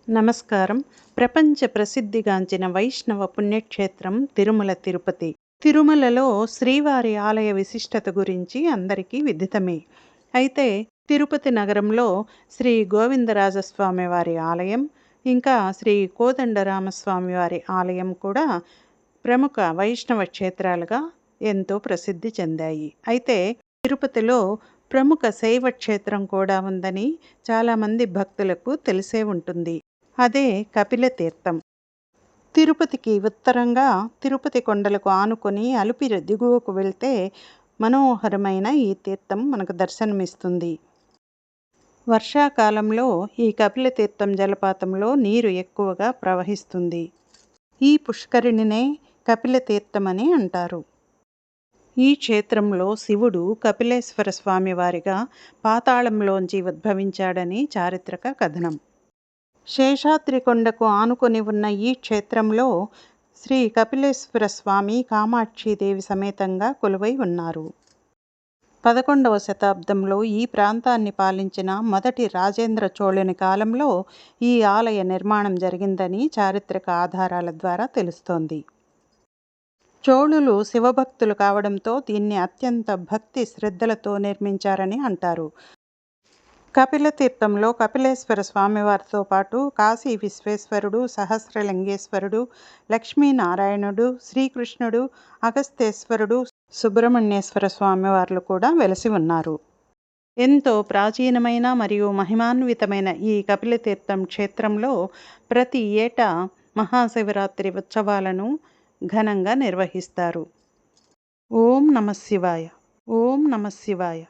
నమస్కారం. ప్రపంచ ప్రసిద్ధిగాంచిన వైష్ణవ పుణ్యక్షేత్రం తిరుమల తిరుపతి. తిరుమలలో శ్రీవారి ఆలయ విశిష్టత గురించి అందరికీ విదితమే. అయితే తిరుపతి నగరంలో శ్రీ గోవిందరాజస్వామి వారి ఆలయం, ఇంకా శ్రీ కోదండరామస్వామి వారి ఆలయం కూడా ప్రముఖ వైష్ణవ క్షేత్రాలుగా ఎంతో ప్రసిద్ధి చెందాయి. అయితే తిరుపతిలో ప్రముఖ శైవ క్షేత్రం కూడా ఉందని చాలామంది భక్తులకు తెలిసే ఉంటుంది. అదే కపిల తీర్థం. తిరుపతికి ఉత్తరంగా తిరుపతి కొండలకు ఆనుకొని అలిపిరి దిగువకు వెళ్తే మనోహరమైన ఈ తీర్థం మనకు దర్శనమిస్తుంది. వర్షాకాలంలో ఈ కపిల తీర్థం జలపాతంలో నీరు ఎక్కువగా ప్రవహిస్తుంది. ఈ పుష్కరిణినే కపిల తీర్థమని అంటారు. ఈ క్షేత్రంలో శివుడు కపిలేశ్వర స్వామి వారిగా పాతాళంలోంచి ఉద్భవించాడని చారిత్రక కథనం. శేషాద్రి కొండకు ఆనుకొని ఉన్న ఈ క్షేత్రంలో శ్రీ కపిలేశ్వర స్వామి కామాక్షీదేవి సమేతంగా కొలువై ఉన్నారు. 11వ శతాబ్దంలో ఈ ప్రాంతాన్ని పాలించిన మొదటి రాజేంద్ర చోళుని కాలంలో ఈ ఆలయ నిర్మాణం జరిగిందని చారిత్రక ఆధారాల ద్వారా తెలుస్తోంది. చోళులు శివభక్తులు కావడంతో దీన్ని అత్యంత భక్తి శ్రద్ధలతో నిర్మించారని అంటారు. కపిల తీర్థంలో కపిలేశ్వర స్వామివారితో పాటు కాశీ విశ్వేశ్వరుడు, సహస్రలింగేశ్వరుడు, లక్ష్మీనారాయణుడు, శ్రీకృష్ణుడు, అగస్తేశ్వరుడు, సుబ్రహ్మణ్యేశ్వర స్వామివార్లు కూడా వెలసి ఉన్నారు. ఎంతో ప్రాచీనమైన మరియు మహిమాన్వితమైన ఈ కపిలతీర్థం క్షేత్రంలో ప్రతి ఏటా మహాశివరాత్రి ఉత్సవాలను ఘనంగా నిర్వహిస్తారు. ఓం నమః శివాయ. ఓం నమః శివాయ.